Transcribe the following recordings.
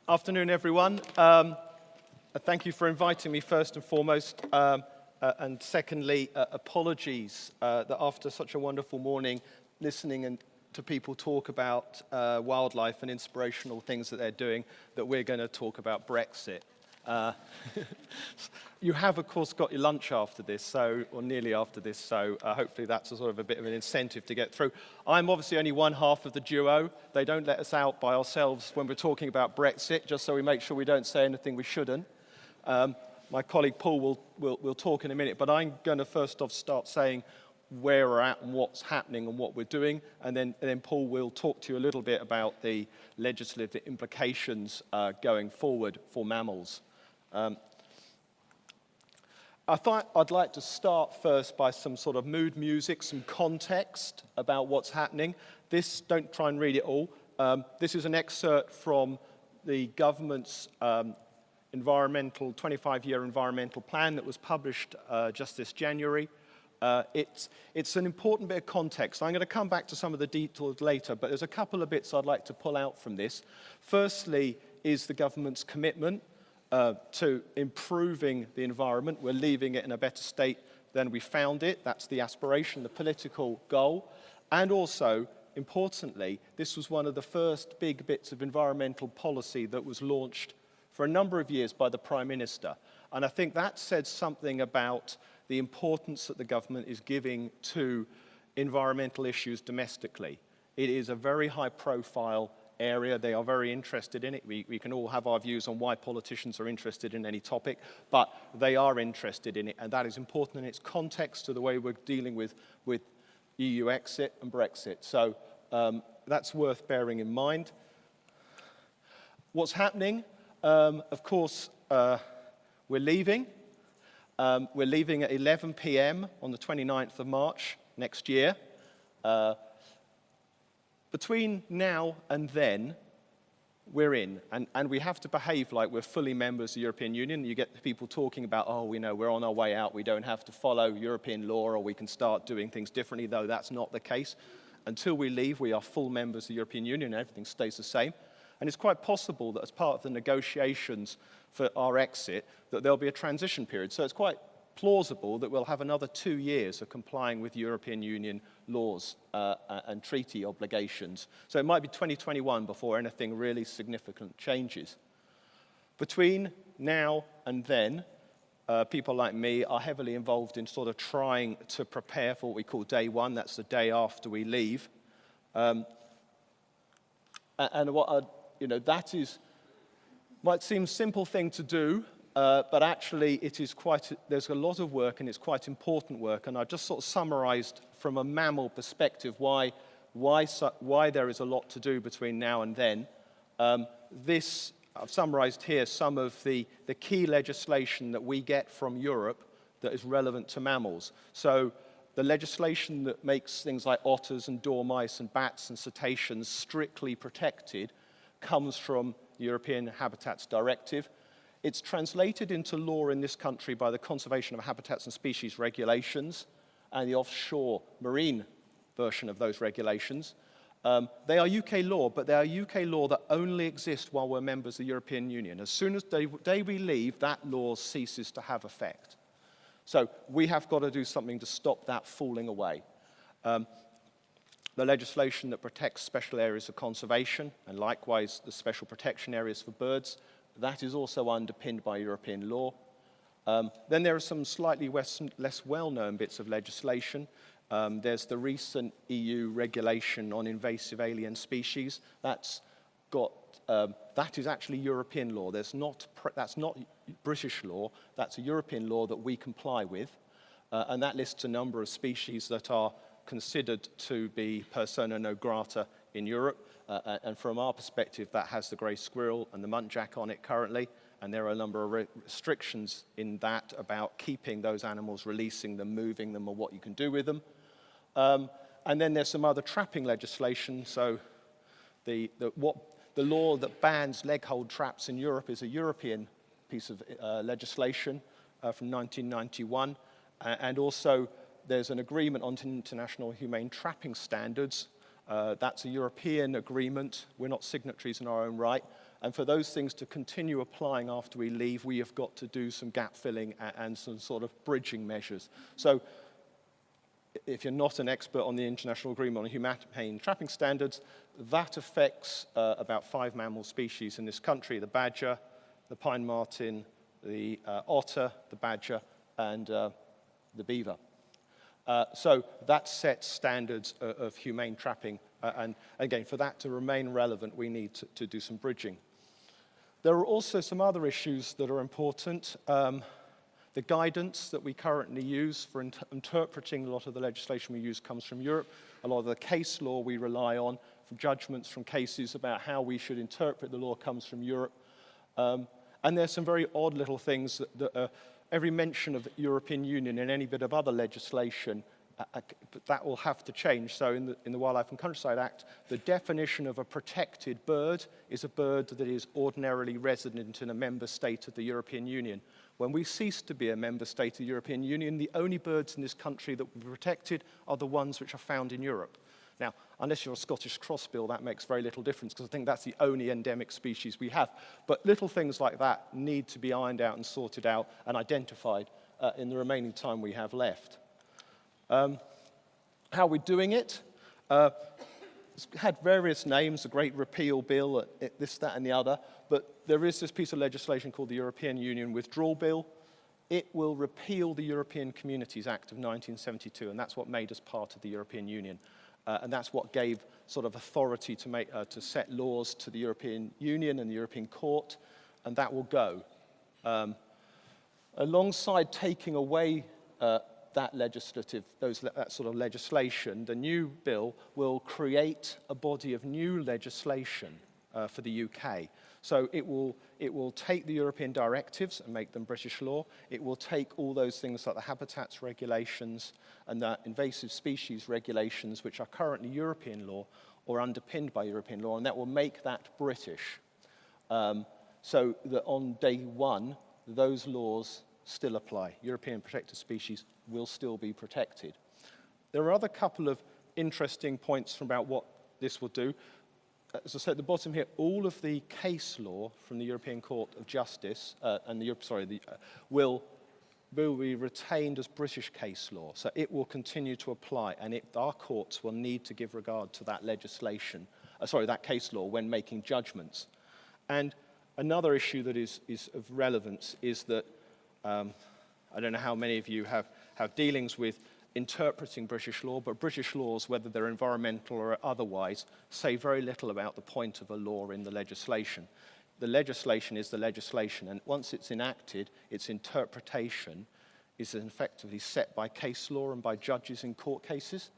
Afternoon, everyone. Thank you for inviting me, first and foremost. And secondly, apologies that after such a wonderful morning, listening to people talk about wildlife and inspirational things that they're doing, that we're going to talk about Brexit. You have, of course, got your lunch after this, or nearly after this, so hopefully that's a sort of a bit of an incentive to get through. I'm obviously only one half of the duo. They don't let us out by ourselves when we're talking about Brexit, just so we make sure we don't say anything we shouldn't. My colleague Paul will talk in a minute, but I'm going to first off start saying where we're at and what's happening and what we're doing, and then Paul will talk to you a little bit about the legislative implications going forward for mammals. I thought I'd like to start first by some sort of mood music, some context about what's happening. Don't try and read it all. This is an excerpt from the government's 25-year environmental plan that was published just this January. It's an important bit of context. I'm going to come back to some of the details later, but there's a couple of bits I'd like to pull out from this. Firstly is the government's commitment to improving the environment. We're leaving it in a better state than we found it. That's the aspiration, the political goal. And also, importantly, this was one of the first big bits of environmental policy that was launched for a number of years by the Prime Minister. And I think that said something about the importance that the government is giving to environmental issues domestically. It is a very high-profile area. They are very interested in it. We can all have our views on why politicians are interested in any topic, but they are interested in it, and that is important in its context to the way we're dealing with EU exit and Brexit. So that's worth bearing in mind. What's happening? Of course, we're leaving. We're leaving at 11 p.m. on the 29th of March next year. Between now and then, we're in, and we have to behave like we're fully members of the European Union. You get people talking about, oh, we know we're on our way out, we don't have to follow European law, or we can start doing things differently, though that's not the case. Until we leave, we are full members of the European Union, and everything stays the same. And it's quite possible that as part of the negotiations for our exit, that there'll be a transition period. So it's quite plausible that we'll have another 2 years of complying with European Union laws and treaty obligations. So it might be 2021 before anything really significant changes. Between now and then, people like me are heavily involved in sort of trying to prepare for what we call day one. That's the day after we leave. And that might seem a simple thing to do, but actually it is there's a lot of work, and it's quite important work. And I've just sort of summarized from a mammal perspective why there is a lot to do between now and then. I've summarized here some of the key legislation that we get from Europe that is relevant to mammals. So the legislation that makes things like otters and dormice and bats and cetaceans strictly protected comes from the European Habitats Directive. It's translated into law in this country by the Conservation of Habitats and Species regulations and the offshore marine version of those regulations. They are UK law, but they are UK law that only exist while we're members of the European Union. As soon as the day we leave, that law ceases to have effect. So we have got to do something to stop that falling away. The legislation that protects special areas of conservation, and likewise the special protection areas for birds, that is also underpinned by European law. Then there are some slightly less well-known bits of legislation. There's the recent EU regulation on invasive alien species. That is actually European law. That's not British law. That's a European law that we comply with. And that lists a number of species that are considered to be persona non grata in Europe. And from our perspective, that has the grey squirrel and the muntjac on it currently. And there are a number of restrictions in that about keeping those animals, releasing them, moving them, or what you can do with them. And then there's some other trapping legislation. So the law that bans leg-hold traps in Europe is a European piece of legislation from 1991. And also there's an agreement on international humane trapping standards. That's a European agreement. We're not signatories in our own right. And for those things to continue applying after we leave, we have got to do some gap filling and some sort of bridging measures. So if you're not an expert on the International Agreement on Humane Trapping Standards, that affects about 5 mammal species in this country: the badger, the pine marten, the otter, the badger, and the beaver. So that sets standards of humane trapping. And again, for that to remain relevant, we need to do some bridging. There are also some other issues that are important. The guidance that we currently use for interpreting a lot of the legislation we use comes from Europe. A lot of the case law we rely on, from judgments from cases about how we should interpret the law, comes from Europe. And there's some very odd little things that every mention of the European Union in any bit of other legislation, that will have to change. So in the Wildlife and Countryside Act, the definition of a protected bird is a bird that is ordinarily resident in a member state of the European Union. When we cease to be a member state of the European Union, the only birds in this country that will be protected are the ones which are found in Europe. Now, unless you're a Scottish crossbill, that makes very little difference, because I think that's the only endemic species we have. But little things like that need to be ironed out and sorted out and identified in the remaining time we have left. How are we doing it? It's had various names, the Great Repeal Bill, this, that, and the other, but there is this piece of legislation called the European Union Withdrawal Bill. It will repeal the European Communities Act of 1972, and that's what made us part of the European Union. And that's what gave sort of authority to set laws to the European Union and the European Court, and that will go. Alongside taking away that sort of legislation, the new bill will create a body of new legislation for the UK. So it will take the European directives and make them British law. It will take all those things like the habitats regulations and the invasive species regulations, which are currently European law or underpinned by European law, and that will make that British. So that on day one, those laws still apply. European protected species will still be protected. There are other couple of interesting points about what this will do. As I said at the bottom here, all of the case law from the European Court of Justice will be retained as British case law. So it will continue to apply, and our courts will need to give regard to that legislation, that case law when making judgments. And another issue that is of relevance is that I don't know how many of you have dealings with interpreting British law, but British laws, whether they're environmental or otherwise, say very little about the point of a law in the legislation. The legislation is the legislation, and once it's enacted, its interpretation is effectively set by case law and by judges in court cases.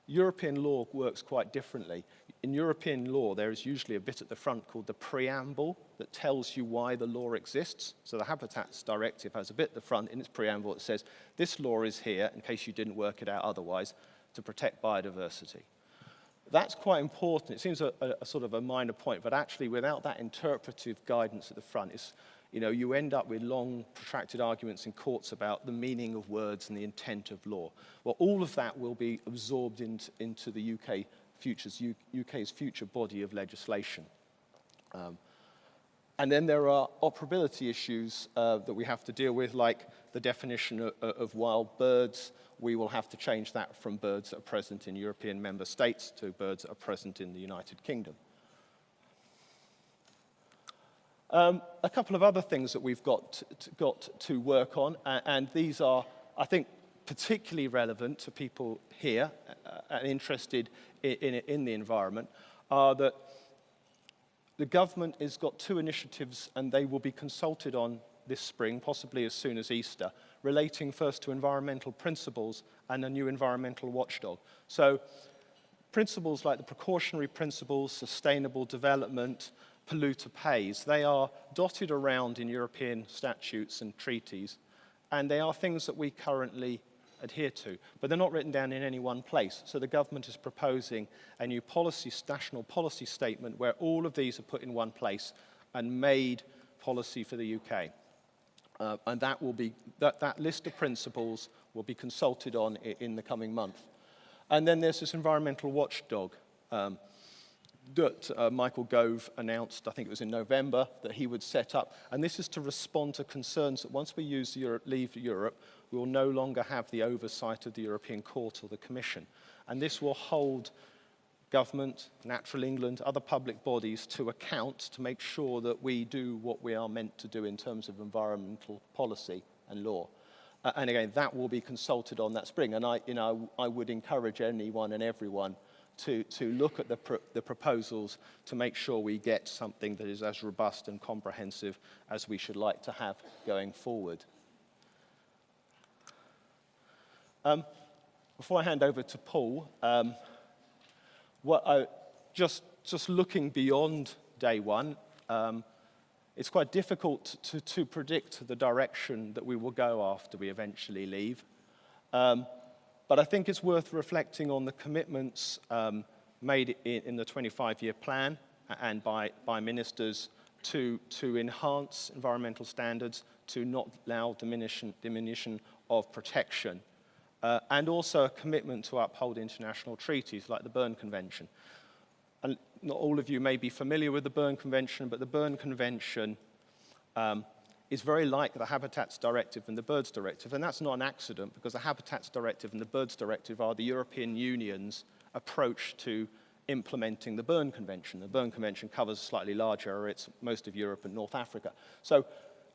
European law works quite differently. In European law, there is usually a bit at the front called the preamble that tells you why the law exists. So the Habitats Directive has a bit at the front in its preamble that says, this law is here, in case you didn't work it out otherwise, to protect biodiversity. That's quite important. It seems a sort of a minor point, but actually without that interpretive guidance at the front, you end up with long, protracted arguments in courts about the meaning of words and the intent of law. Well, all of that will be absorbed into the UK's future body of legislation. And then there are operability issues that we have to deal with, like the definition of wild birds. We will have to change that from birds that are present in European member states to birds that are present in the United Kingdom. A couple of other things that we've got to work on, and these are, I think, particularly relevant to people here and interested in the environment, are that the government has got 2 initiatives, and they will be consulted on this spring, possibly as soon as Easter, relating first to environmental principles and a new environmental watchdog. So principles like the precautionary principles, sustainable development, polluter pays, they are dotted around in European statutes and treaties, and they are things that we currently adhere to, but they're not written down in any one place. So the government is proposing a new national policy statement where all of these are put in one place and made policy for the UK. And that list of principles will be consulted on in the coming month. And then there's this environmental watchdog. that Michael Gove announced, I think it was in November, that he would set up. And this is to respond to concerns that once we leave Europe, we will no longer have the oversight of the European Court or the Commission. And this will hold government, Natural England, other public bodies to account to make sure that we do what we are meant to do in terms of environmental policy and law. And again, that will be consulted on that spring. And I would encourage anyone and everyone to look at the proposals to make sure we get something that is as robust and comprehensive as we should like to have going forward. Before I hand over to Paul, just looking beyond day one, it's quite difficult to predict the direction that we will go after we eventually leave. But I think it's worth reflecting on the commitments made in the 25-year plan and by ministers to enhance environmental standards, to not allow diminution of protection, and also a commitment to uphold international treaties like the Berne Convention. And not all of you may be familiar with the Berne Convention, but the Berne Convention is very like the Habitats Directive and the Birds Directive, and that's not an accident because the Habitats Directive and the Birds Directive are the European Union's approach to implementing the Berne Convention. The Berne Convention covers a slightly larger area, it's most of Europe and North Africa. So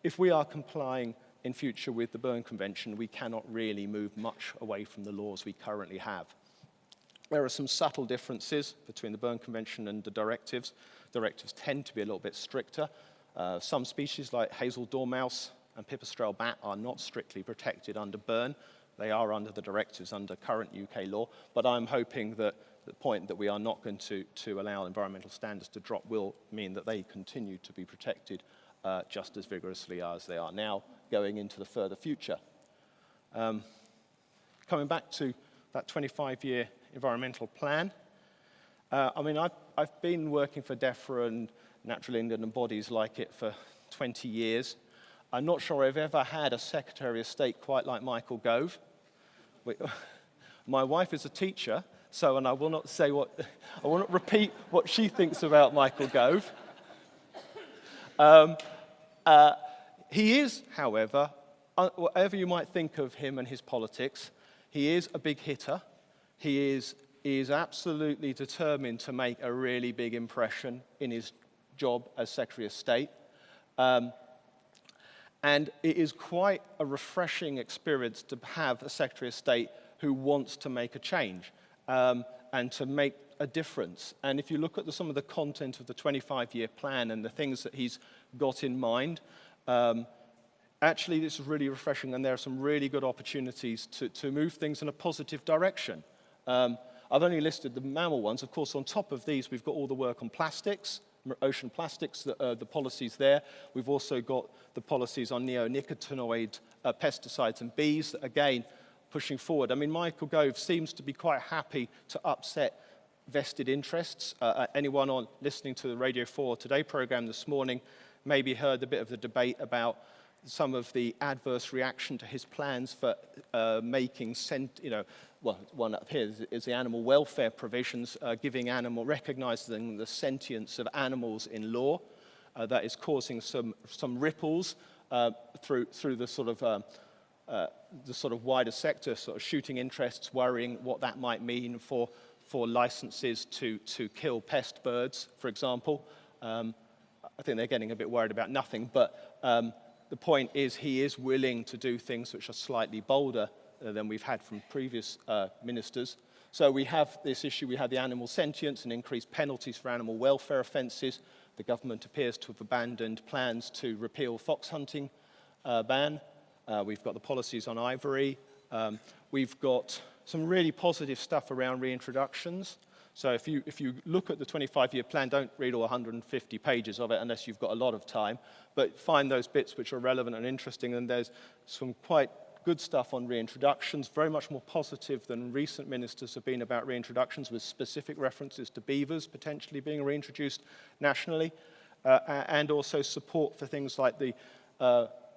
if we are complying in future with the Berne Convention, we cannot really move much away from the laws we currently have. There are some subtle differences between the Berne Convention and the directives. Directives tend to be a little bit stricter. Some species like hazel dormouse and pipistrelle bat are not strictly protected under Berne. They are under the directives under current UK law, but I'm hoping that the point that we are not going to allow environmental standards to drop will mean that they continue to be protected just as vigorously as they are now going into the further future. Coming back to that 25-year environmental plan, I've been working for DEFRA and Natural England and bodies like it for 20 years. I'm not sure I've ever had a Secretary of State quite like Michael Gove. My wife is a teacher, and I will not repeat what she thinks about Michael Gove. He is, however, whatever you might think of him and his politics, he is a big hitter. He is absolutely determined to make a really big impression in his job as Secretary of State. And it is quite a refreshing experience to have a Secretary of State who wants to make a change and to make a difference. And if you look at some of the content of the 25-year plan and the things that he's got in mind, actually this is really refreshing, and there are some really good opportunities to move things in a positive direction. I've only listed the mammal ones. Of course, on top of these, we've got all the work on plastics, ocean plastics, the policies there. We've also got the policies on neonicotinoid pesticides and bees, that, again, pushing forward. I mean, Michael Gove seems to be quite happy to upset vested interests. Anyone listening to the Radio 4 Today program this morning maybe heard a bit of the debate about some of the adverse reaction to his plans for making, one up here is the animal welfare provisions, recognizing the sentience of animals in law. That is causing some ripples through the sort of wider sector, sort of shooting interests, worrying what that might mean for licenses to kill pest birds, for example. I think they're getting a bit worried about nothing, but the point is he is willing to do things which are slightly bolder than we've had from previous ministers. So we have this issue, we have the animal sentience and increased penalties for animal welfare offences. The government appears to have abandoned plans to repeal fox hunting ban. We've got the policies on ivory. We've got some really positive stuff around reintroductions. So if you look at the 25-year plan, don't read all 150 pages of it unless you've got a lot of time, but find those bits which are relevant and interesting, and there's some quite good stuff on reintroductions, very much more positive than recent ministers have been about reintroductions, with specific references to beavers potentially being reintroduced nationally, and also support for things like the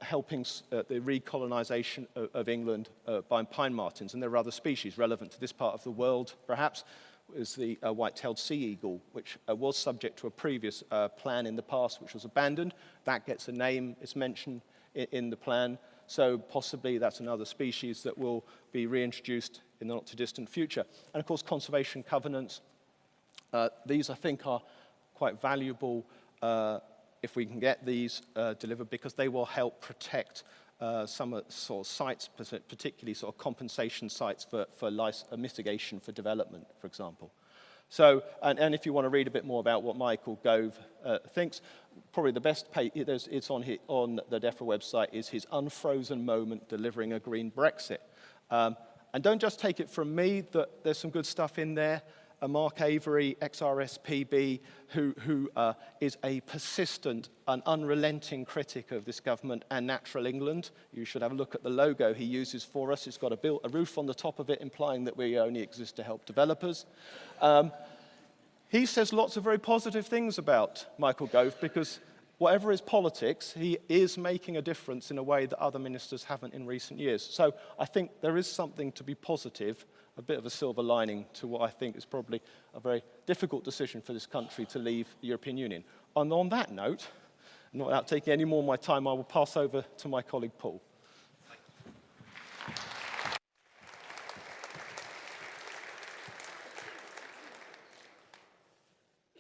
helping the recolonisation of England by pine martens, and there are other species relevant to this part of the world, perhaps. is the white-tailed sea eagle, which was subject to a previous plan in the past, which was abandoned. That gets a name, it's mentioned in the plan, so possibly that's another species that will be reintroduced in the not-too-distant future. And of course, conservation covenants. These, I think, are quite valuable if we can get these delivered, because they will help protect some sort of sites, particularly sort of compensation sites for mitigation for development, for example. So, and if you want to read a bit more about what Michael Gove thinks, probably the best page, it's on the DEFRA website, is his unfrozen moment delivering a green Brexit. And don't just take it from me that there's some good stuff in there. Mark Avery, XRSPB, who is a persistent and unrelenting critic of this government and Natural England. You should have a look at the logo he uses for us. It's got a roof on the top of it, implying that we only exist to help developers. He says lots of very positive things about Michael Gove, because whatever his politics, he is making a difference in a way that other ministers haven't in recent years. So I think there is something to be positive, a bit of a silver lining to what I think is probably a very difficult decision for this country to leave the European Union. And on that note, not without taking any more of my time, I will pass over to my colleague Paul.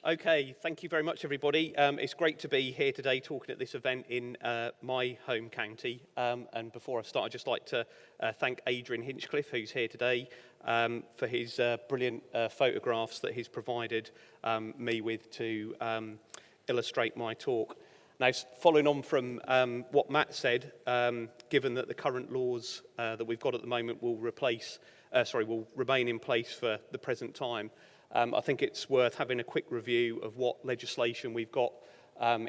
Okay, thank you very much, everybody. It's great to be here today talking at this event in my home county. And before I start, I'd just like to thank Adrian Hinchcliffe, who's here today, for his brilliant photographs that he's provided me with to illustrate my talk. Now, following on from what Matt said, given that the current laws that we've got at the moment will remain in place for the present time, I think it's worth having a quick review of what legislation we've got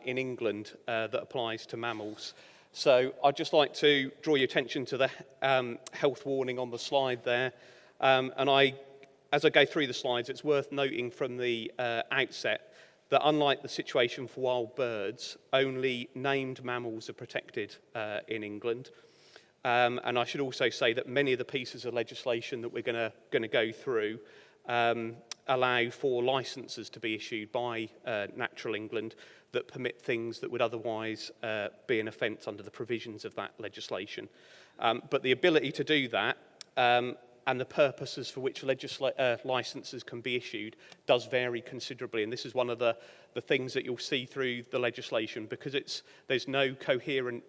in England that applies to mammals. So I'd just like to draw your attention to the health warning on the slide there. As I go through the slides, it's worth noting from the outset that unlike the situation for wild birds, only named mammals are protected in England. And I should also say that many of the pieces of legislation that we're going to go through allow for licences to be issued by Natural England that permit things that would otherwise be an offence under the provisions of that legislation. But the ability to do that and the purposes for which licences can be issued does vary considerably. And this is one of the things that you'll see through the legislation, because there's no coherent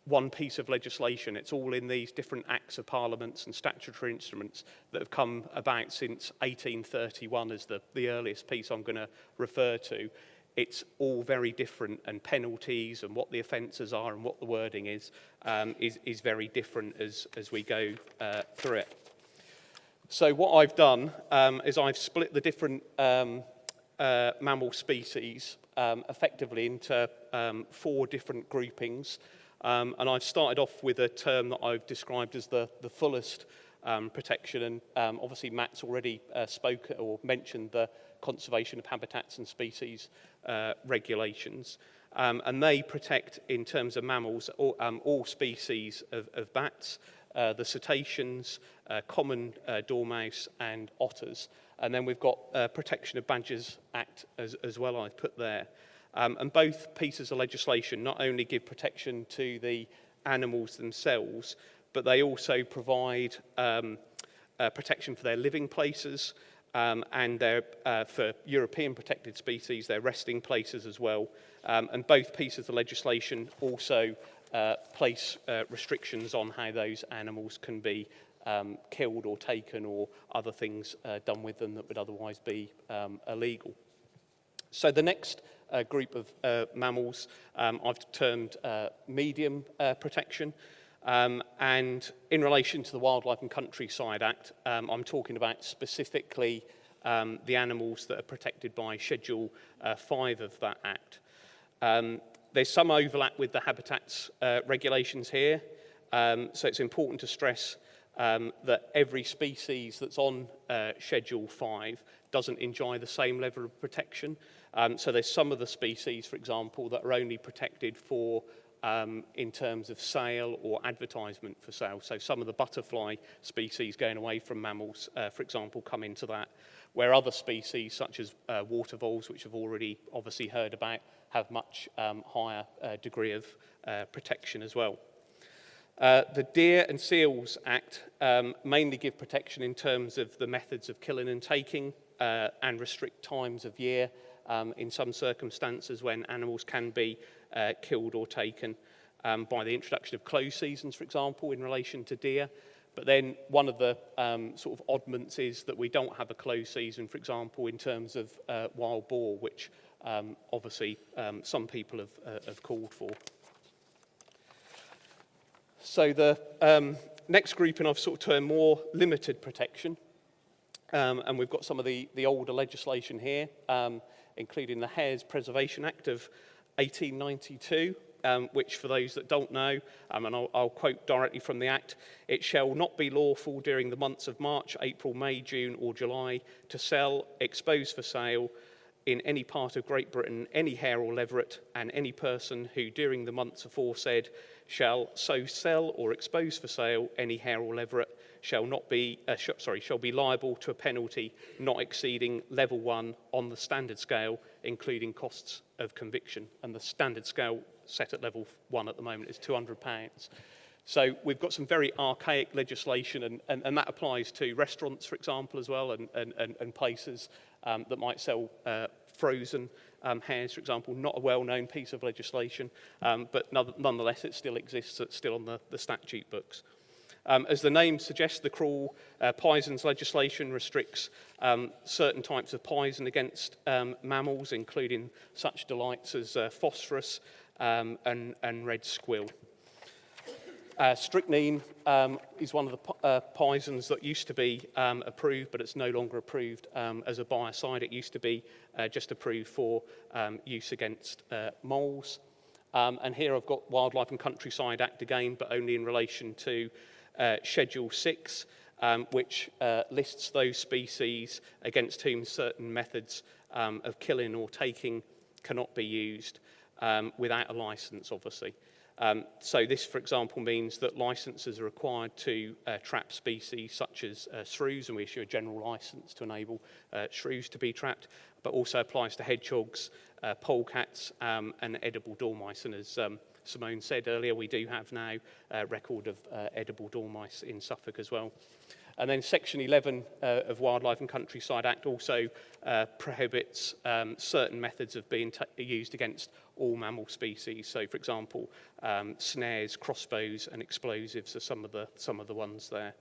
one piece of legislation. It's all in these different acts of parliaments and statutory instruments that have come about since 1831 as the earliest piece I'm going to refer to. It's all very different, and penalties and what the offences are and what the wording is very different as we go through it. So what I've done is I've split the different mammal species effectively into 4 different groupings. And I've started off with a term that I've described as the fullest protection. And obviously Matt's already spoke or mentioned the Conservation of Habitats and Species regulations. And they protect, in terms of mammals, all species of bats, the cetaceans, common dormouse and otters. And then we've got Protection of Badgers Act as well, I've put there. And both pieces of legislation not only give protection to the animals themselves, but they also provide protection for their living places and for European protected species, their resting places as well. And both pieces of legislation also place restrictions on how those animals can be killed or taken, or other things done with them that would otherwise be illegal. So the next group of mammals I've termed medium protection. And in relation to the Wildlife and Countryside Act, I'm talking about specifically the animals that are protected by Schedule 5 of that Act. There's some overlap with the habitats regulations here, so it's important to stress that every species that's on Schedule 5 doesn't enjoy the same level of protection. So there's some of the species, for example, that are only protected for in terms of sale or advertisement for sale. So some of the butterfly species going away from mammals, for example, come into that, where other species such as water voles, which I've already obviously heard about, have much higher degree of protection as well. The Deer and Seals Act mainly give protection in terms of the methods of killing and taking and restrict times of year in some circumstances when animals can be killed or taken by the introduction of closed seasons, for example, in relation to deer. But then one of the sort of oddments is that we don't have a closed season, for example, in terms of wild boar, which obviously some people have called for. So the next grouping I've sort of termed more limited protection, and we've got some of the older legislation here, including the Hares Preservation Act of 1892, which for those that don't know, and I'll quote directly from the Act, it shall not be lawful during the months of March, April, May, June or July to sell, expose for sale in any part of Great Britain any hare or leveret, and any person who during the months aforesaid shall so sell or expose for sale any hare or leveret shall be liable to a penalty not exceeding level 1 on the standard scale, including costs of conviction. And the standard scale set at level 1 at the moment is £200. So we've got some very archaic legislation, and that applies to restaurants, for example, as well, and places that might sell frozen hares, for example. Not a well-known piece of legislation, but nonetheless it still exists. It's still on the statute books. As the name suggests, the cruel poisons legislation restricts certain types of poison against mammals, including such delights as phosphorus and red squill. Strychnine is one of the poisons that used to be approved, but it's no longer approved as a biocide. It used to be just approved for use against moles. And here I've got Wildlife and Countryside Act again, but only in relation to Schedule 6, which lists those species against whom certain methods of killing or taking cannot be used without a licence, obviously. So this, for example, means that licences are required to trap species such as shrews, and we issue a general licence to enable shrews to be trapped, but also applies to hedgehogs, polecats, and edible dormice. And as Simone said earlier, we do have now a record of edible dormice in Suffolk as well. And then Section 11 of Wildlife and Countryside Act also prohibits certain methods of being used against all mammal species. So, for example, snares, crossbows, and explosives are some of the ones there.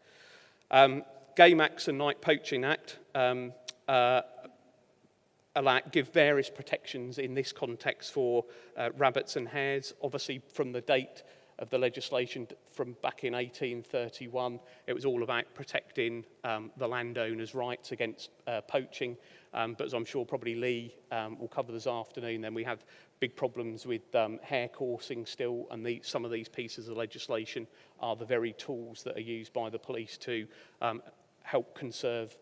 Game Acts and Night Poaching Act give various protections in this context for rabbits and hares. Obviously, from the date of the legislation from back in 1831, it was all about protecting the landowner's rights against poaching. But as I'm sure probably Lee will cover this afternoon, then we have big problems with hare coursing still, and some of these pieces of legislation are the very tools that are used by the police to help conserve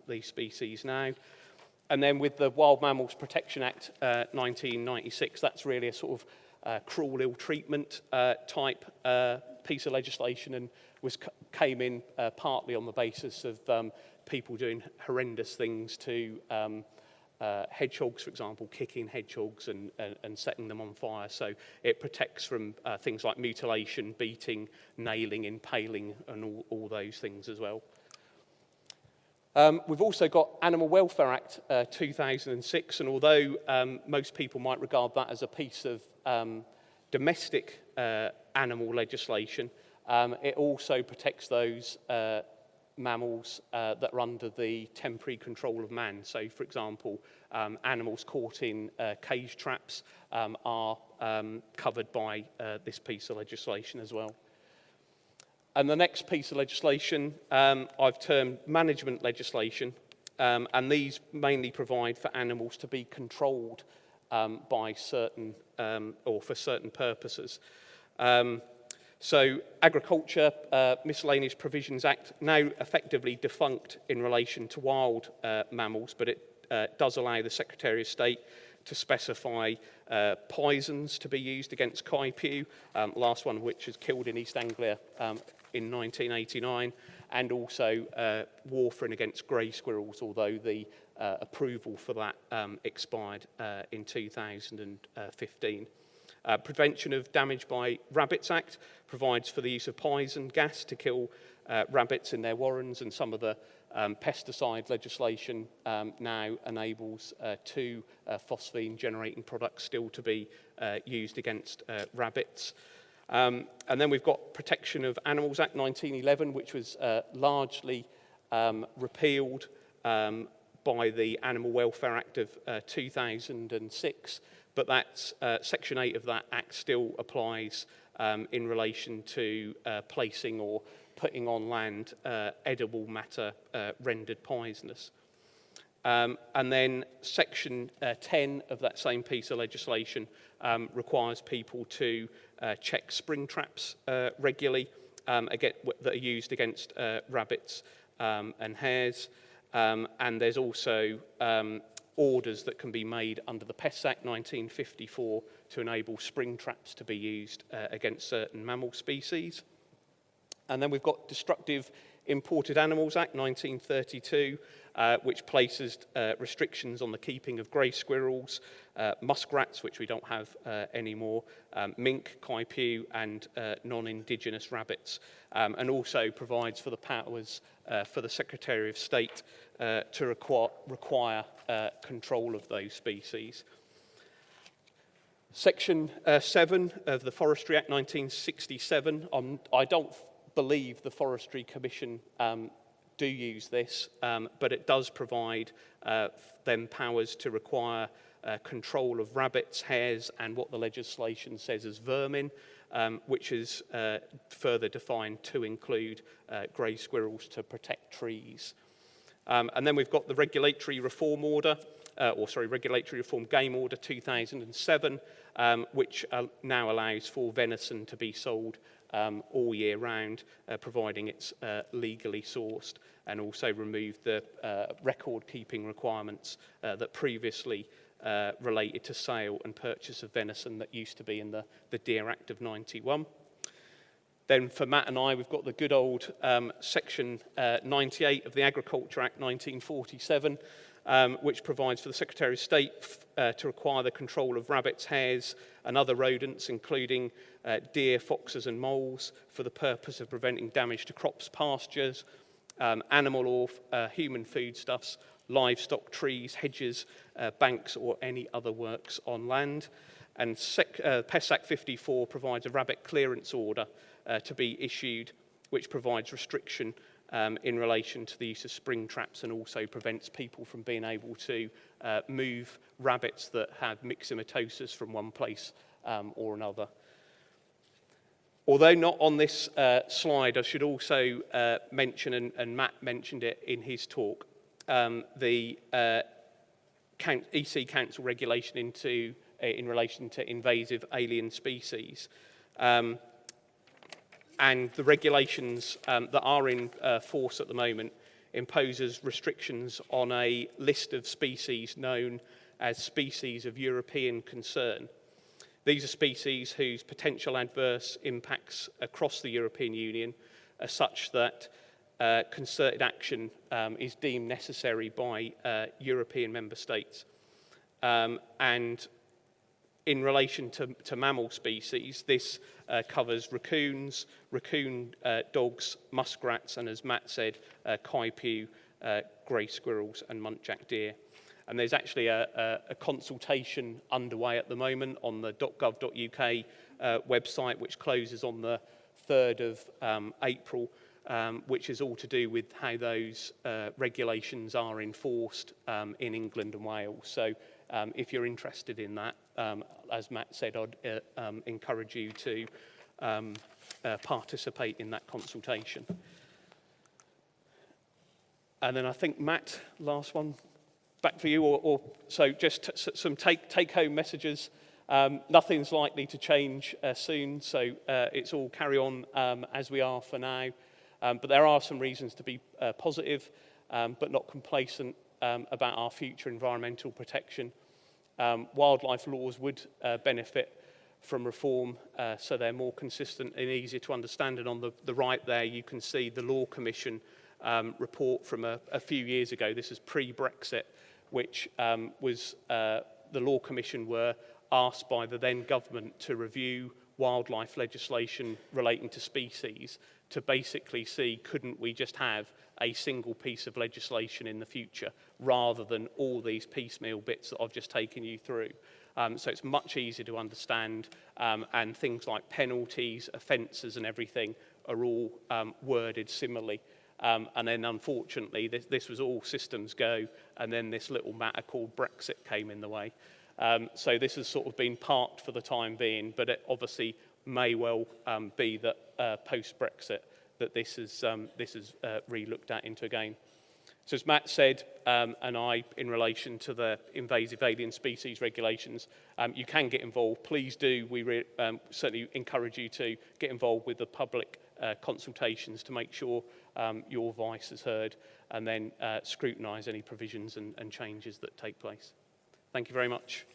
these species now. And then with the Wild Mammals Protection Act 1996, that's really a sort of cruel ill-treatment type piece of legislation, and came in partly on the basis of people doing horrendous things to hedgehogs, for example, kicking hedgehogs and setting them on fire. So it protects from things like mutilation, beating, nailing, impaling, and all those things as well. We've also got Animal Welfare Act 2006, and although most people might regard that as a piece of domestic animal legislation, it also protects those mammals that are under the temporary control of man. So, for example, animals caught in cage traps are covered by this piece of legislation as well. And the next piece of legislation I've termed management legislation, and these mainly provide for animals to be controlled by certain or for certain purposes. So Agriculture Miscellaneous Provisions Act, now effectively defunct in relation to wild mammals, but it does allow the Secretary of State to specify poisons to be used against kaipu, last one which was killed in East Anglia in 1989, and also warfarin against grey squirrels, although the approval for that expired in 2015. Prevention of Damage by Rabbits Act provides for the use of poison gas to kill rabbits in their warrens, and some of the pesticide legislation now enables two phosphine generating products still to be used against rabbits. And then we've got Protection of Animals Act 1911, which was largely repealed by the Animal Welfare Act of 2006, but that's, Section 8 of that Act still applies in relation to placing or putting on land edible matter rendered poisonous. And then Section 10 of that same piece of legislation requires people to check spring traps regularly that are used against rabbits and hares. And there's also orders that can be made under the Pests Act 1954 to enable spring traps to be used against certain mammal species. And then we've got Destructive Imported Animals Act 1932, which places restrictions on the keeping of grey squirrels, muskrats, which we don't have anymore, mink, kaipu, and non-indigenous rabbits, and also provides for the powers for the Secretary of State to require control of those species. Section 7 of the Forestry Act 1967, I don't believe the Forestry Commission do use this, but it does provide them powers to require control of rabbits, hares, and what the legislation says as vermin, which is further defined to include grey squirrels to protect trees. And then we've got the Regulatory Reform Order, Regulatory Reform Game Order 2007, which now allows for venison to be sold all year round, providing it's legally sourced, and also removed the record-keeping requirements that previously related to sale and purchase of venison that used to be in the Deer Act of 91. Then for Matt and I, we've got the good old Section 98 of the Agriculture Act 1947, which provides for the Secretary of State to require the control of rabbits, hares, and other rodents, including deer, foxes, and moles, for the purpose of preventing damage to crops, pastures, animal or human foodstuffs, livestock, trees, hedges, banks, or any other works on land. And Pests Act 54 provides a rabbit clearance order to be issued, which provides restriction in relation to the use of spring traps, and also prevents people from being able to move rabbits that have myxomatosis from one place or another. Although not on this slide, I should also mention, and Matt mentioned it in his talk, the EC Council regulation in relation to invasive alien species. And the regulations that are in force at the moment imposes restrictions on a list of species known as species of European concern. These are species whose potential adverse impacts across the European Union are such that concerted action is deemed necessary by European member states. And in relation to mammal species, this covers raccoons, raccoon dogs, muskrats, and as Matt said, kaipu, grey squirrels, and muntjac deer. And there's actually a consultation underway at the moment on the .gov.uk website, which closes on the 3rd of April, which is all to do with how those regulations are enforced in England and Wales. So if you're interested in that, as Matt said, I'd encourage you to participate in that consultation. And then I think, Matt, last one, back for you, so just some take-home messages. Nothing's likely to change soon, so it's all carry on as we are for now. But there are some reasons to be positive, but not complacent about our future environmental protection. Wildlife laws would benefit from reform, so they're more consistent and easier to understand. And on the right there, you can see the Law Commission report from a few years ago. This is pre-Brexit, which was the Law Commission were asked by the then government to review wildlife legislation relating to species to basically see, couldn't we just have a single piece of legislation in the future rather than all these piecemeal bits that I've just taken you through. So it's much easier to understand, and things like penalties, offences and everything are all worded similarly. And then unfortunately this was all systems go, and then this little matter called Brexit came in the way. So this has sort of been parked for the time being, but it obviously may well be that post-Brexit that this is re-looked at into again. So as Matt said, and I, in relation to the invasive alien species regulations, you can get involved. Please do. We certainly encourage you to get involved with the public consultations to make sure your voice is heard, and then scrutinise any provisions and changes that take place. Thank you very much.